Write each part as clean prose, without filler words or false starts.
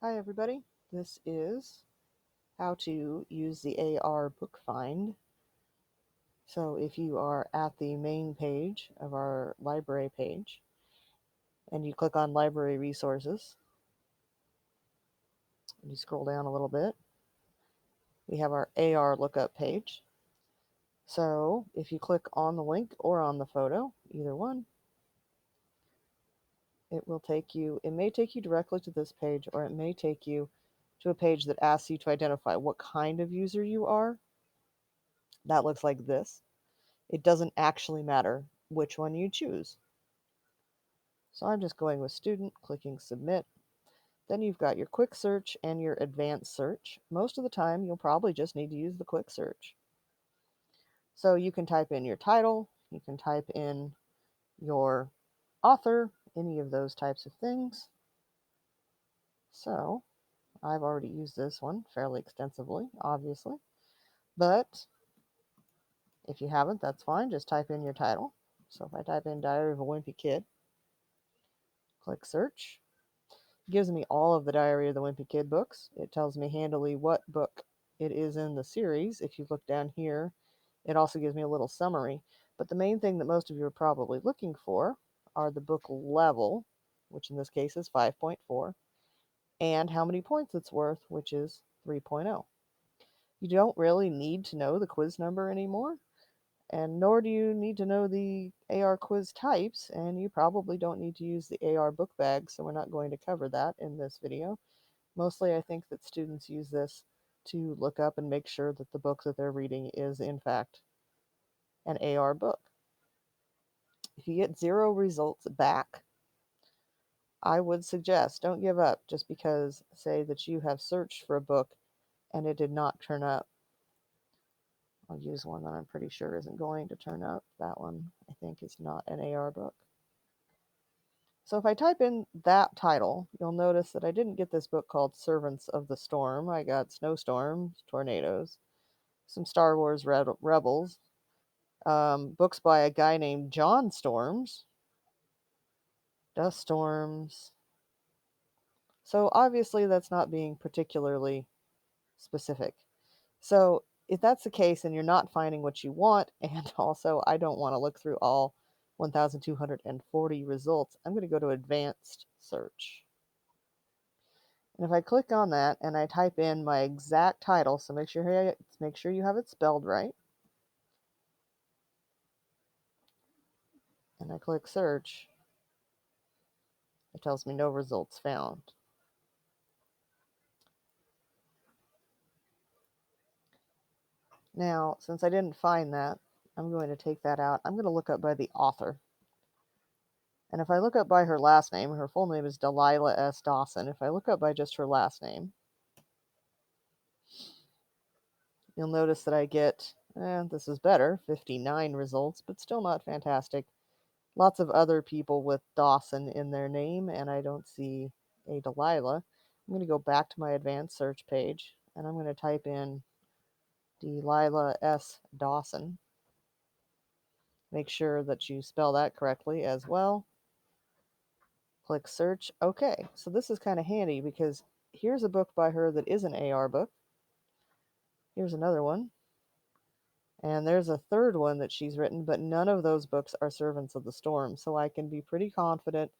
Hi everybody, this is how to use the AR Bookfind. So if you are at the main page of our library page and you click on library resources and you scroll down a little bit, we have our AR lookup page. So if you click on the link or on the photo, either one, it may take you directly to this page, or it may take you to a page that asks you to identify what kind of user you are. That looks like this. It doesn't actually matter which one you choose. So I'm just going with student, clicking submit. Then you've got your quick search and your advanced search. Most of the time, you'll probably just need to use the quick search. So you can type in your title, you can type in your author, any of those types of things. So I've already used this one fairly extensively, obviously. But if you haven't, that's fine. Just type in your title. So if I type in Diary of a Wimpy Kid, click search, it gives me all of the Diary of the Wimpy Kid books. It tells me handily what book it is in the series. If you look down here, it also gives me a little summary. But the main thing that most of you are probably looking for are the book level, which in this case is 5.4, and how many points it's worth, which is 3.0. You don't really need to know the quiz number anymore, and nor do you need to know the AR quiz types, and you probably don't need to use the AR book bag, so we're not going to cover that in this video. Mostly I think that students use this to look up and make sure that the book that they're reading is in fact an AR book. If you get 0 results back, I would suggest don't give up just because, say that you have searched for a book and it did not turn up. I'll use one that I'm pretty sure isn't going to turn up. That one I think is not an AR book. So if I type in that title, you'll notice that I didn't get this book called Servants of the Storm. I got snowstorms, tornadoes, some Star Wars Rebels, books by a guy named John Storms, Dust Storms. So obviously that's not being particularly specific. So if that's the case and you're not finding what you want, and also I don't want to look through all 1,240 results, I'm going to go to advanced search. And if I click on that and I type in my exact title, so make sure you have it spelled right, and I click search, it tells me no results found. Now, since I didn't find that, I'm going to take that out. I'm going to look up by the author. And if I look up by her last name, her full name is Delilah S. Dawson. If I look up by just her last name, you'll notice that I get, this is better, 59 results, but still not fantastic. Lots of other people with Dawson in their name, and I don't see a Delilah. I'm going to go back to my advanced search page, and I'm going to type in Delilah S. Dawson. Make sure that you spell that correctly as well. Click search. Okay, so this is kind of handy because here's a book by her that is an AR book. Here's another one. And there's a third one that she's written, but none of those books are Servants of the Storm. So I can be pretty confident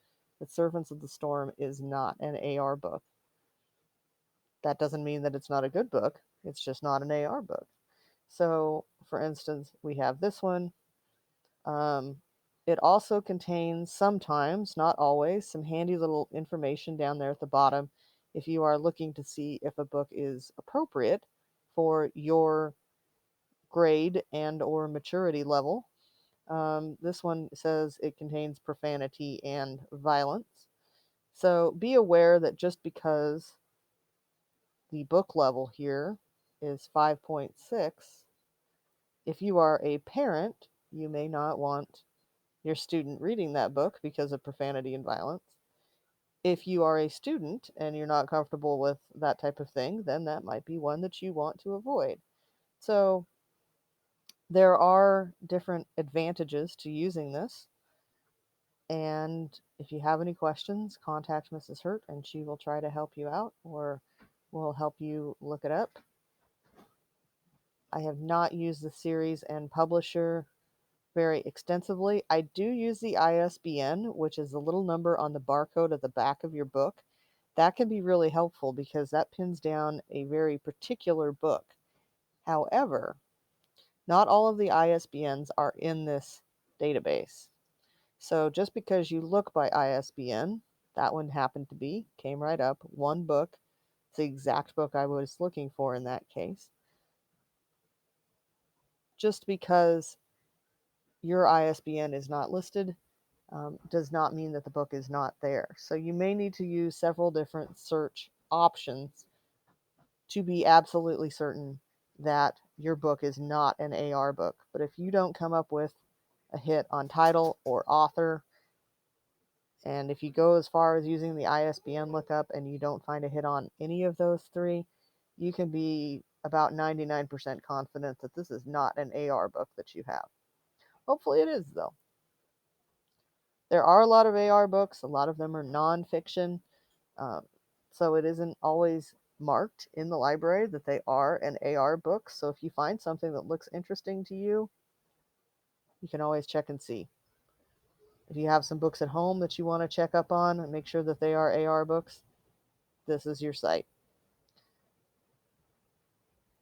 that Servants of the Storm is not an AR book. That doesn't mean that it's not a good book. It's just not an AR book. So, for instance, we have this one. It also contains sometimes, not always, some handy little information down there at the bottom if you are looking to see if a book is appropriate for your grade and or maturity level. This one says it contains profanity and violence. So be aware that just because the book level here is 5.6, if you are a parent, you may not want your student reading that book because of profanity and violence. If you are a student and you're not comfortable with that type of thing, then that might be one that you want to avoid. So there are different advantages to using this, And if you have any questions, contact Mrs. Hurt and she will try to help you out or will help you look it up. I have not used the series and publisher very extensively. I do use the ISBN, which is the little number on the barcode at the back of your book. That can be really helpful because that pins down a very particular book. However, not all of the ISBNs are in this database. So just because you look by ISBN, that one happened to be, came right up, one book. It's the exact book I was looking for in that case. Just because your ISBN is not listed does not mean that the book is not there. So you may need to use several different search options to be absolutely certain that your book is not an AR book. But if you don't come up with a hit on title or author, and if you go as far as using the ISBN lookup and you don't find a hit on any of those three, you can be about 99% confident that this is not an AR book that you have. Hopefully it is, though. There are a lot of AR books. A lot of them are nonfiction. Um, so it isn't always marked in the library that they are an AR book. So if you find something that looks interesting to you, you can always check and see. If you have some books at home that you want to check up on and make sure that they are AR books, this is your site.